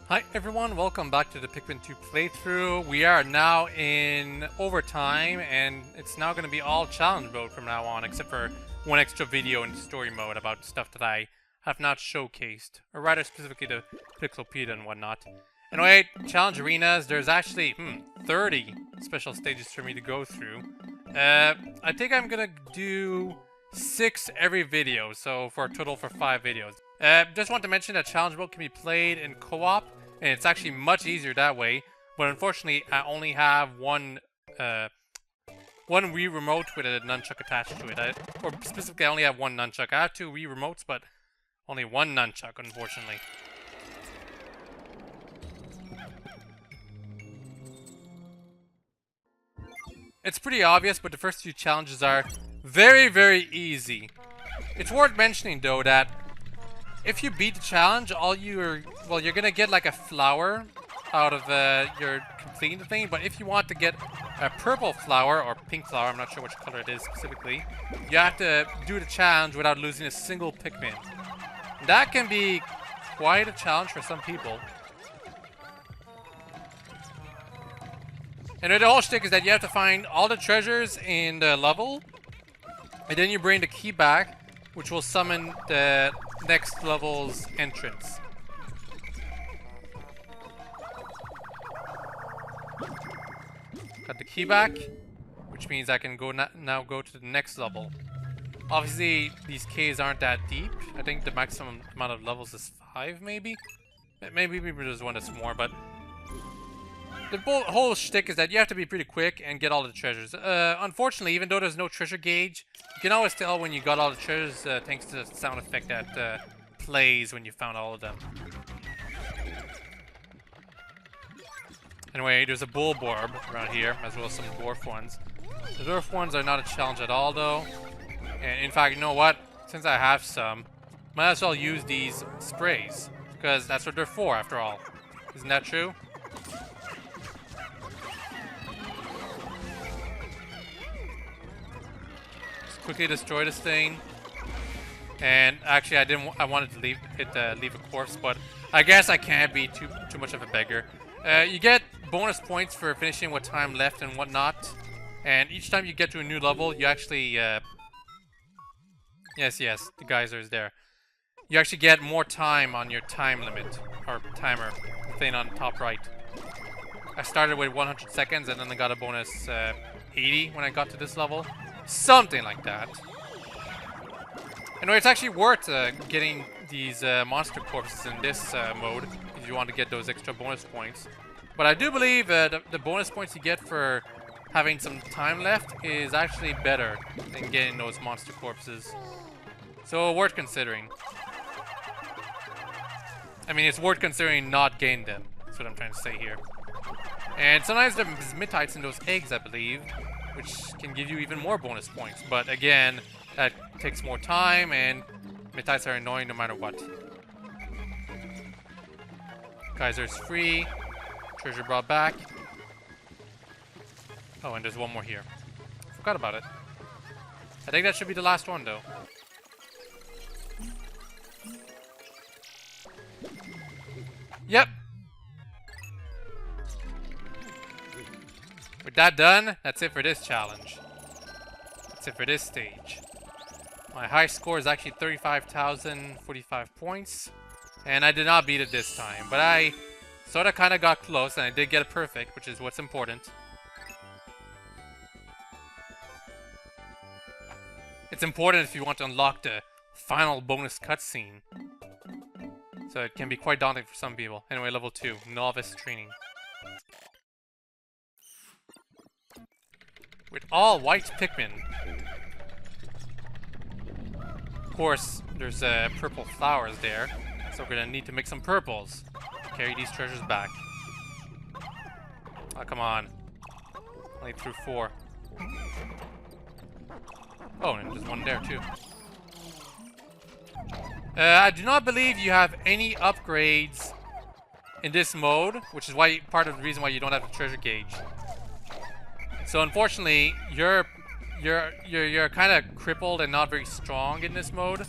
Hi everyone, welcome back to the Pikmin 2 playthrough. We are now in overtime and it's now going to be all challenge mode from now on, except for one extra video in story mode about stuff that I have not showcased, or rather specifically the Pixelpedia and whatnot. Anyway, challenge arenas, there's actually 30 special stages for me to go through. I think I'm going to do 6 every video, so for a total for 5 videos. Just want to mention that challenge mode can be played in co-op, and it's actually much easier that way. But unfortunately, I only have one Wii remote with a nunchuck attached to it. Or specifically, I only have one nunchuck. I have 2 Wii remotes, but only one nunchuck, unfortunately. It's pretty obvious, but the first 2 challenges are very, very easy. It's worth mentioning, though, that if you beat the challenge, you're gonna get like a flower out of your completing the thing. But if you want to get a purple flower or pink flower, I'm not sure which color it is specifically, you have to do the challenge without losing a single Pikmin. That can be quite a challenge for some people. And the whole shtick is that you have to find all the treasures in the level, and then you bring the key back, which will summon the next level's entrance. Got the key back, which means I can go now go to the next level. Obviously, these caves aren't that deep. I think the maximum amount of levels is 5, maybe? Maybe there's one that's more, but the whole shtick is that you have to be pretty quick and get all the treasures. Unfortunately, even though there's no treasure gauge, you can always tell when you got all the treasures thanks to the sound effect that plays when you found all of them. Anyway, there's a bull barb around here, as well as some dwarf ones. The dwarf ones are not a challenge at all, though. And in fact, you know what? Since I have some, might as well use these sprays, because that's what they're for, after all. Isn't that true? Quickly destroy this thing. And actually, I wanted to leave a corpse, but I guess I can't be too much of a beggar. You get bonus points for finishing with time left and whatnot. And each time you get to a new level, you actually yes, the geyser is there. You actually get more time on your time limit or timer, the thing on top right. I started with 100 seconds, and then I got a bonus 80 when I got to this level. Something like that. Anyway, it's actually worth getting these monster corpses in this mode if you want to get those extra bonus points. But I do believe the bonus points you get for having some time left is actually better than getting those monster corpses. So worth considering. I mean, it's worth considering not getting them. That's what I'm trying to say here. And sometimes there's mitites in those eggs, I believe, which can give you even more bonus points. But again, that takes more time, and mitites are annoying no matter what. Geyser's free. Treasure brought back. Oh, and there's one more here. Forgot about it. I think that should be the last one, though. Yep. With that done, that's it for this challenge. That's it for this stage. My high score is actually 35,045 points. And I did not beat it this time. But I sort of kind of got close, and I did get it perfect, which is what's important. It's important if you want to unlock the final bonus cutscene. So it can be quite daunting for some people. Anyway, level 2, Novice Training. With all white Pikmin. Of course, there's purple flowers there, so we're gonna need to make some purples to carry these treasures back. Oh, come on. Only through 4. Oh, and there's one there too. I do not believe you have any upgrades in this mode, which is why part of the reason why you don't have a treasure gauge. So unfortunately, you're kind of crippled and not very strong in this mode,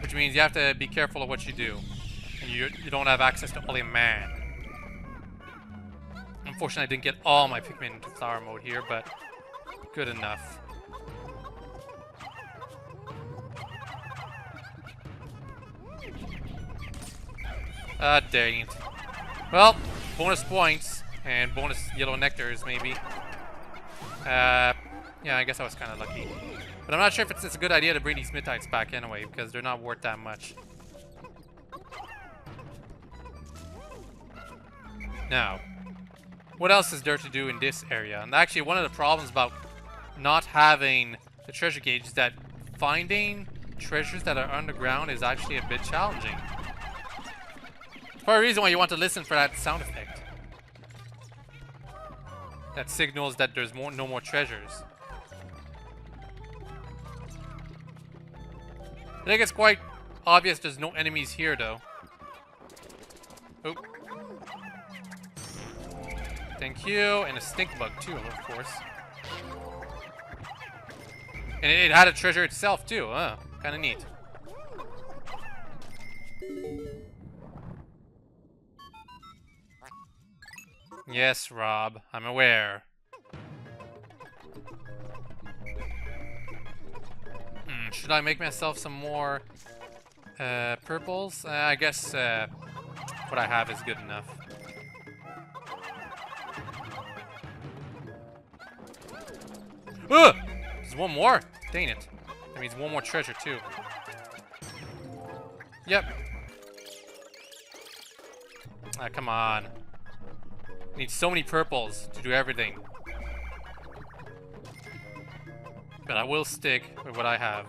which means you have to be careful of what you do. and you don't have access to only a man. Unfortunately, I didn't get all my Pikmin into flower mode here, but good enough. Ah, dang it. Well, bonus points and bonus yellow nectars, maybe. Yeah, I guess I was kind of lucky. But I'm not sure if it's a good idea to bring these Midnights back anyway, because they're not worth that much. Now, what else is there to do in this area? And actually, one of the problems about not having the treasure gauge is that finding treasures that are underground is actually a bit challenging. For a reason why you want to listen for that sound effect. That signals that there's no more treasures. I think it's quite obvious there's no enemies here, though. Oh. Thank you. And a stink bug, too, of course. And it had a treasure itself, too. Kind of neat. Yes, Rob. I'm aware. Should I make myself some more purples? I guess what I have is good enough. Ugh! There's one more. Dang it. That means one more treasure, too. Yep. Ah, come on. I need so many purples to do everything. But I will stick with what I have.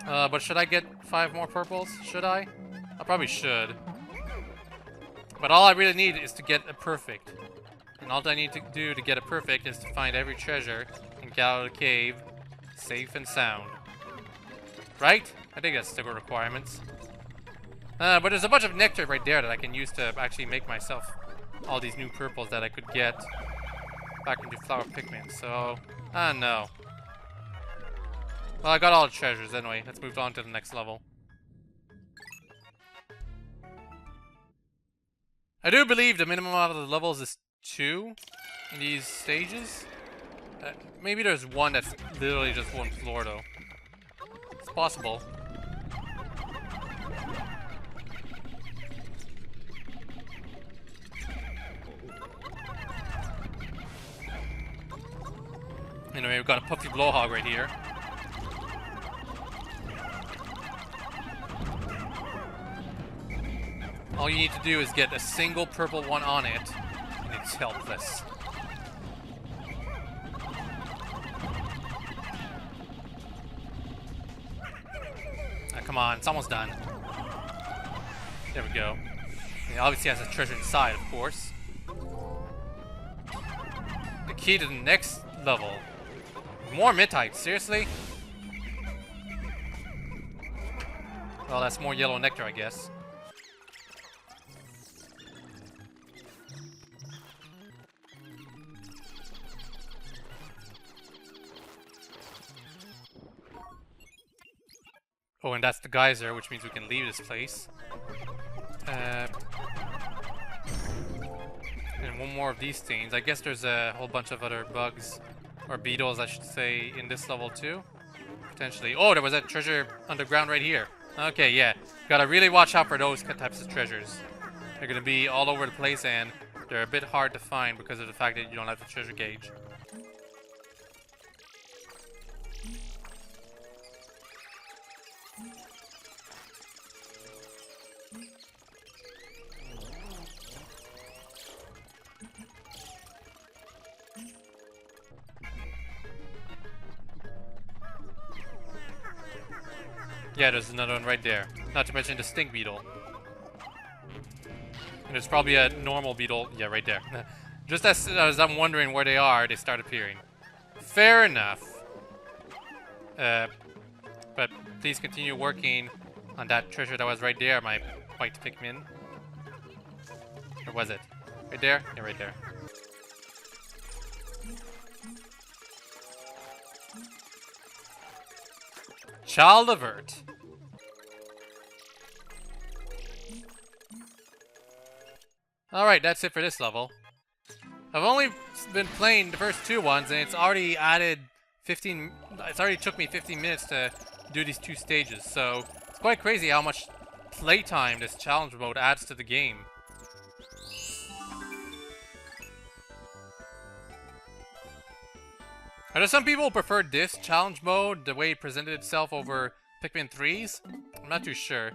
But should I get 5 more purples? Should I? I probably should. But all I really need is to get a perfect. And all I need to do to get a perfect is to find every treasure and get out of the cave safe and sound. Right? I think that's the requirements. But there's a bunch of nectar right there that I can use to actually make myself all these new purples that I could get back into flower Pikmin. So, no. Well, I got all the treasures anyway. Let's move on to the next level. I do believe the minimum out of the levels is 2 in these stages. Maybe there's one that's literally just one floor, though. It's possible. Anyway, we've got a puffy blowhog right here. All you need to do is get a single purple one on it, and it's helpless. Come on, it's almost done. There we go. It obviously has a treasure inside, of course. The key to the next level. More Midnights, seriously? Well, that's more yellow nectar, I guess. Oh, and that's the geyser, which means we can leave this place. And one more of these things. I guess there's a whole bunch of other bugs. Or beetles, I should say, in this level too. Potentially. Oh, there was a treasure underground right here. Okay, yeah. Gotta really watch out for those types of treasures. They're gonna be all over the place and they're a bit hard to find because of the fact that you don't have the treasure gauge. Yeah, there's another one right there. Not to mention the stink beetle. And there's probably a normal beetle. Yeah, right there. Just as I'm wondering where they are, they start appearing. Fair enough. But please continue working on that treasure that was right there, my white Pikmin. Or was it? Right there? Yeah, right there. Child of Earth. Alright, that's it for this level. I've only been playing the first 2 ones, and it's already added 15... It's already took me 15 minutes to do these 2 stages, so it's quite crazy how much playtime this challenge mode adds to the game. I know some people prefer this challenge mode, the way it presented itself over Pikmin 3's. I'm not too sure.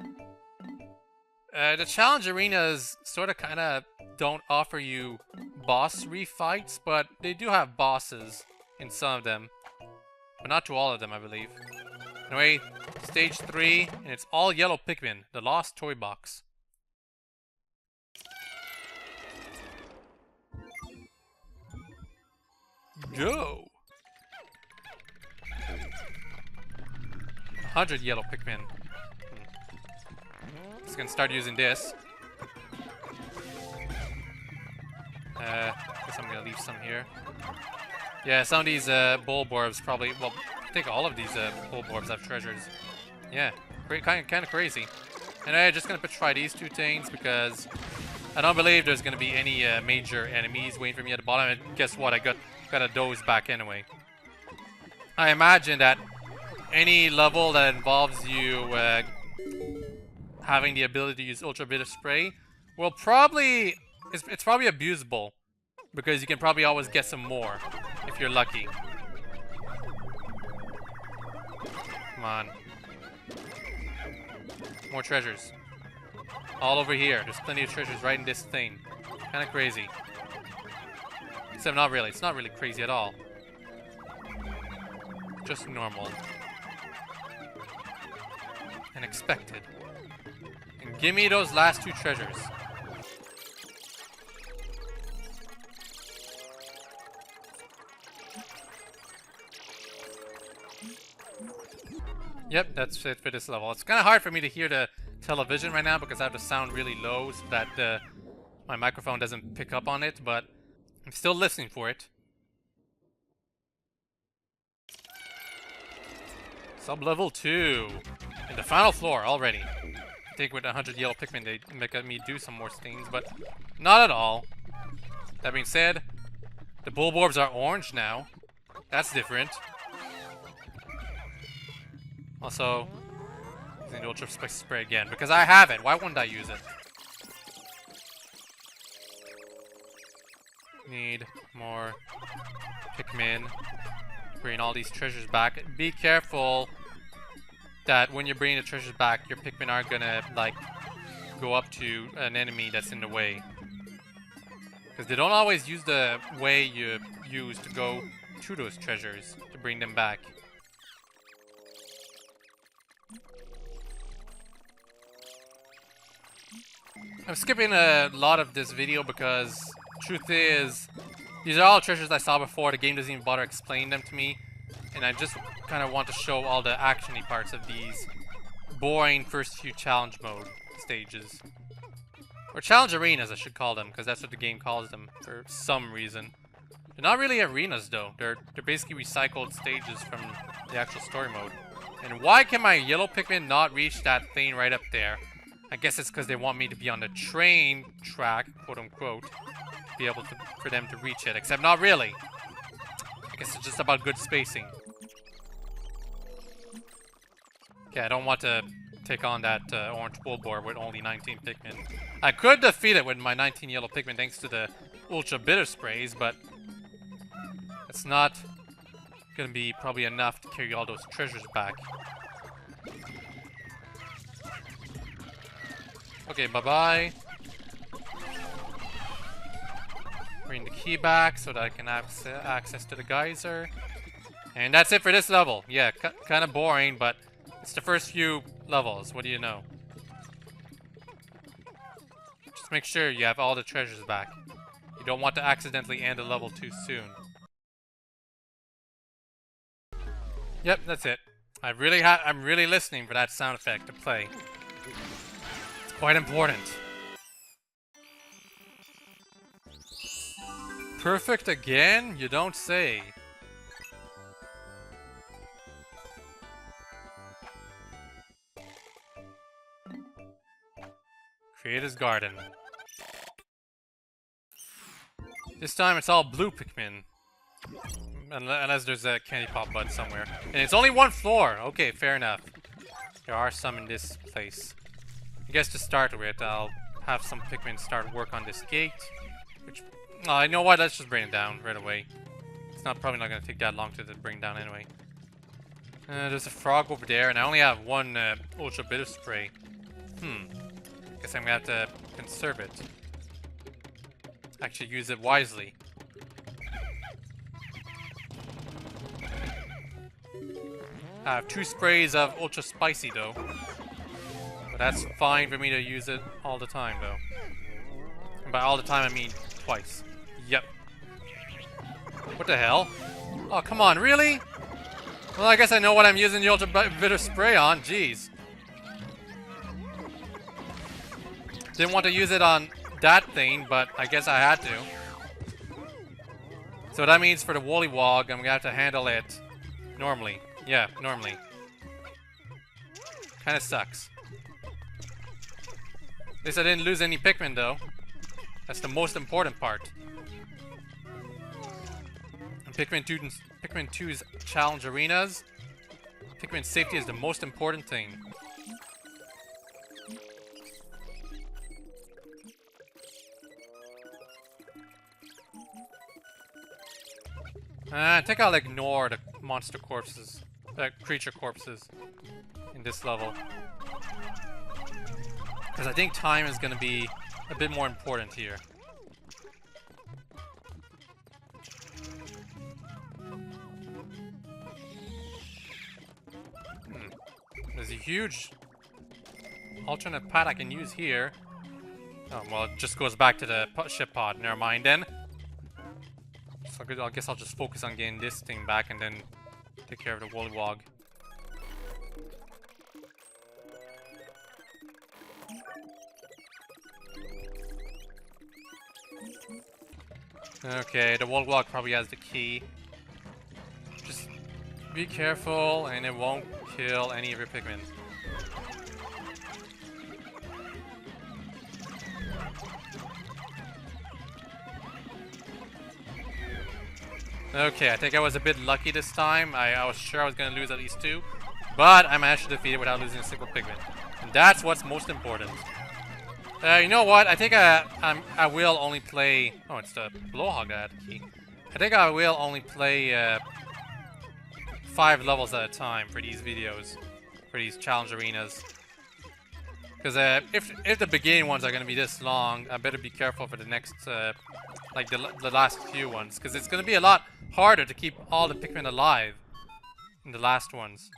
The challenge arenas sort of kind of don't offer you boss refights, but they do have bosses in some of them. But not to all of them, I believe. Anyway, stage 3, and it's all Yellow Pikmin, the Lost Toy Box. Go! 100 Yellow Pikmin. Just gonna start using this. Guess I'm gonna leave some here. Yeah, some of these Bulborbs probably, well, I think all of these Bulborbs have treasures. Yeah, kind of crazy. And I'm just gonna try these 2 things because I don't believe there's gonna be any major enemies waiting for me at the bottom. And guess what? I got a doze back anyway. I imagine that any level that involves you having the ability to use Ultra Bitter Spray will probably... It's probably abusable, because you can probably always get some more, if you're lucky. Come on. More treasures. All over here. There's plenty of treasures right in this thing. Kind of crazy. Except not really. It's not really crazy at all. Just normal. And expected. And give me those last 2 treasures. Yep, that's it for this level. It's kind of hard for me to hear the television right now because I have the sound really low so that my microphone doesn't pick up on it, but I'm still listening for it. Sub-level 2. And the final floor already. I think with 100 Yellow Pikmin they make me do some more things, but not at all. That being said, the Bulborbs are orange now. That's different. Also, using the Ultra Spray again, because I have it. Why wouldn't I use it? Need more Pikmin. Bring all these treasures back. Be careful that when you're bringing the treasures back, your Pikmin aren't gonna, like, go up to an enemy that's in the way. Because they don't always use the way you use to go to those treasures to bring them back. I'm skipping a lot of this video because truth is, these are all treasures I saw before. The game doesn't even bother explaining them to me. And I just kind of want to show all the action-y parts of these boring first few challenge mode stages. Or challenge arenas, I should call them, because that's what the game calls them for some reason. They're not really arenas, though. They're basically recycled stages from the actual story mode. And why can my Yellow Pikmin not reach that thing right up there? I guess it's because they want me to be on the train track, quote-unquote, to be able to, for them to reach it. Except not really. I guess it's just about good spacing. Okay, I don't want to take on that orange Bulborb with only 19 Pikmin. I could defeat it with my 19 Yellow Pikmin thanks to the Ultra Bitter Sprays, but it's not gonna be probably enough to carry all those treasures back. Okay, bye-bye. Bring the key back so that I can have access to the geyser. And that's it for this level. Yeah, kind of boring, but it's the first few levels. What do you know? Just make sure you have all the treasures back. You don't want to accidentally end a level too soon. Yep, that's it. I'm really listening for that sound effect to play. It's quite important. Perfect again? You don't say. Creator's Garden. This time it's all Blue Pikmin. Unless there's a candy pop button somewhere. And it's only one floor! Okay, fair enough. There are some in this place. I guess to start with, I'll have some Pikmin start work on this gate. Which, oh, you know what? Let's just bring it down right away. It's probably not going to take that long to bring down anyway. There's a frog over there, and I only have one Ultra Bitter Spray. Guess I'm going to have to conserve it. Actually use it wisely. I have 2 sprays of Ultra Spicy though. But that's fine for me to use it all the time though. And by all the time I mean twice. Yep. What the hell? Oh, come on, really? Well, I guess I know what I'm using the Ultra Bitter Spray on. Jeez. Didn't want to use it on that thing, but I guess I had to. So that means for the Woolywog, I'm gonna have to handle it normally. Yeah, normally. Kinda sucks. At least I didn't lose any Pikmin though. That's the most important part. In Pikmin 2's challenge arenas, Pikmin safety is the most important thing. I think I'll ignore the monster corpses, creature corpses in this level. Because I think time is going to be a bit more important here. There's a huge alternate path I can use here. Oh, well, it just goes back to the ship pod. Never mind then. So I guess I'll just focus on getting this thing back and then take care of the Woolywog. Okay, the Woolywog probably has the key. Just be careful and it won't kill any of your Pikmin. Okay, I think I was a bit lucky this time. I was sure I was going to lose at least 2. But I managed to defeat it without losing a single Pikmin. And that's what's most important. You know what? I think I will only play... Oh, it's the Blowhog that had the key. I think I will only play 5 levels at a time for these videos. For these challenge arenas. Because if the beginning ones are going to be this long, I better be careful for the next... like the last few ones. Because it's going to be a lot harder to keep all the Pikmin alive in the last ones.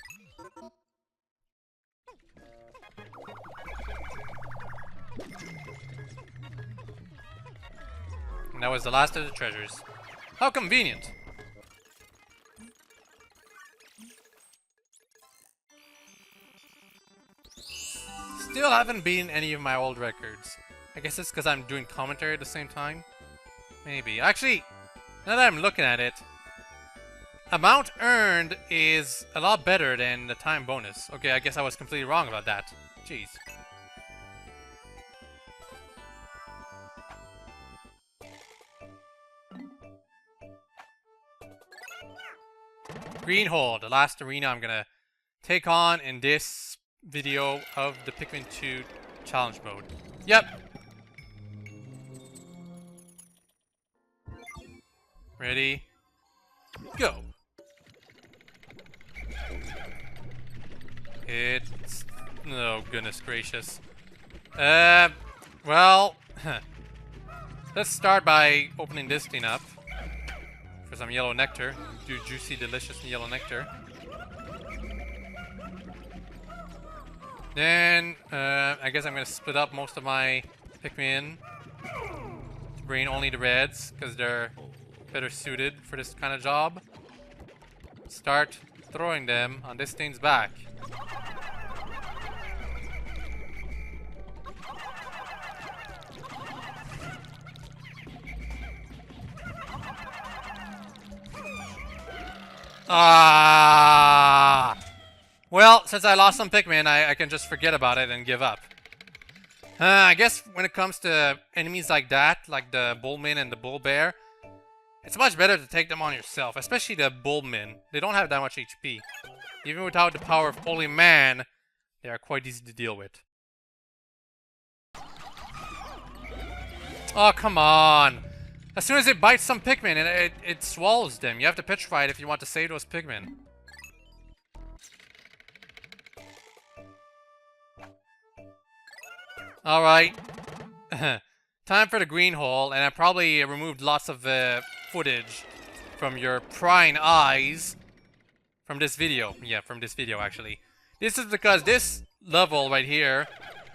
And that was the last of the treasures. How convenient! Still haven't beaten any of my old records. I guess it's because I'm doing commentary at the same time. Maybe. Actually, now that I'm looking at it, amount earned is a lot better than the time bonus. Okay, I guess I was completely wrong about that. Jeez. Green Hole, the last arena I'm gonna take on in this video of the Pikmin 2 challenge mode. Yep. Ready? Go! It's... Oh, goodness gracious. Well... Let's start by opening this thing up. For some yellow nectar. Juicy, delicious yellow nectar. Then, I guess I'm gonna split up most of my Pikmin. To bring only the reds, because they're better suited for this kind of job. Start throwing them on this thing's back. Ah! Well, since I lost some Pikmin, I can just forget about it and give up. I guess when it comes to enemies like that, like the Bullman and the Bull Bear, It's much better to take them on yourself, especially the Bullmen. They don't have that much HP. Even without the power of Holy Man, they are quite easy to deal with. Oh, come on! As soon as it bites some Pikmin, it swallows them. You have to petrify it if you want to save those Pikmin. Alright. Time for the green hole, and I probably removed lots of footage from your prying eyes from this video. Yeah, from this video, actually. This is because this level right here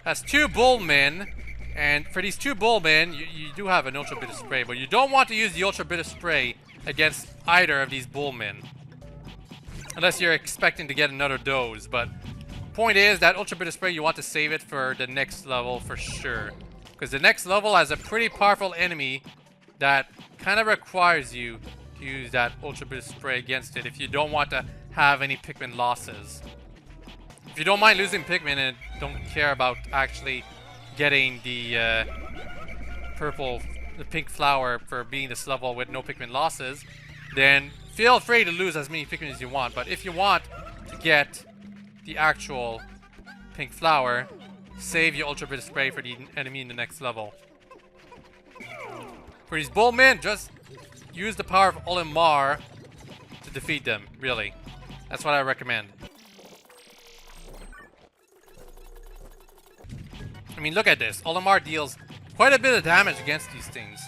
has 2 Bullmen, and for these 2 Bullmen, you do have an Ultra Bit of Spray, but you don't want to use the Ultra Bit of Spray against either of these Bullmen. Unless you're expecting to get another dose, but point is that Ultra Bit of Spray, you want to save it for the next level for sure. Because the next level has a pretty powerful enemy that kind of requires you to use that Ultra Bit of Spray against it if you don't want to have any Pikmin losses. If you don't mind losing Pikmin and don't care about actually getting the pink flower for being this level with no Pikmin losses, then feel free to lose as many Pikmin as you want. But if you want to get the actual pink flower, save your Ultra Bit of Spray for the enemy in the next level. For these Bullmen, just use the power of Olimar to defeat them, really. That's what I recommend. I mean, look at this. Olimar deals quite a bit of damage against these things.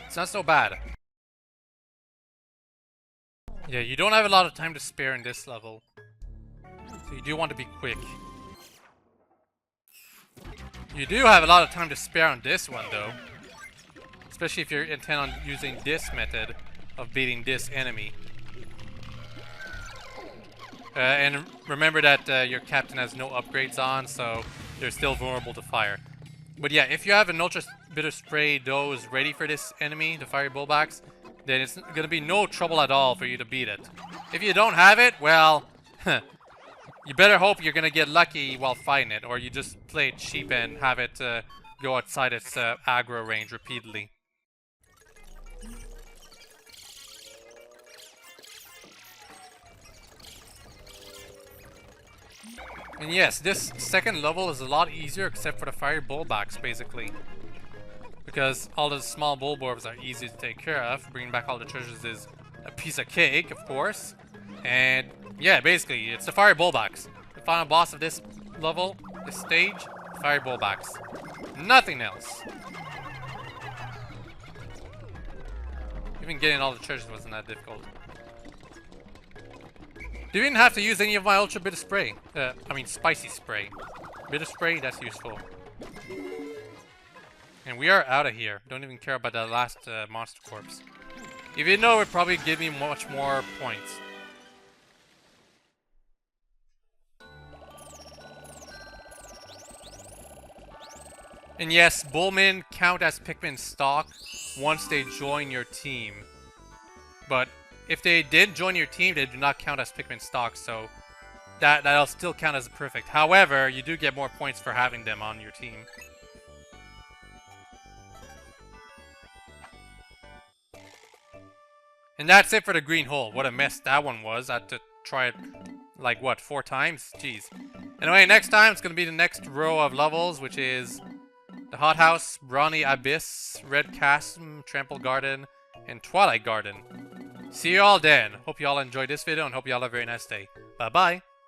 It's not so bad. Yeah, you don't have a lot of time to spare in this level. So you do want to be quick. You do have a lot of time to spare on this one, though. Especially if you're intent on using this method of beating this enemy. And remember that your captain has no upgrades on, so they're still vulnerable to fire. But yeah, if you have an Ultra Bit of Spray dose ready for this enemy, the Fiery Bullbacks, then it's going to be no trouble at all for you to beat it. If you don't have it, well, you better hope you're going to get lucky while fighting it, or you just play it cheap and have it go outside its aggro range repeatedly. And yes, this second level is a lot easier except for the Fiery Bullbacks, basically. Because all the small Bulborbs are easy to take care of. Bringing back all the treasures is a piece of cake, of course. And yeah, basically, it's the Fiery Bullbacks. The final boss of this level, this stage, Fiery Bullbacks. Nothing else. Even getting all the treasures wasn't that difficult. Didn't have to use any of my Ultra Bit of Spray. I mean, Spicy Spray. Bit of Spray, that's useful. And we are out of here. Don't even care about that last monster corpse. Even though it would probably give me much more points. And yes, Bullmen count as Pikmin stock once they join your team. But if they did join your team, they do not count as Pikmin stock, so that'll still count as perfect. However, you do get more points for having them on your team. And that's it for the green hole. What a mess that one was. I had to try it, like, what, 4 times? Jeez. Anyway, next time it's going to be the next row of levels, which is the Hothouse, Brawny Abyss, Red Chasm, Trample Garden, and Twilight Garden. See you all then. Hope you all enjoyed this video and hope you all have a very nice day. Bye-bye.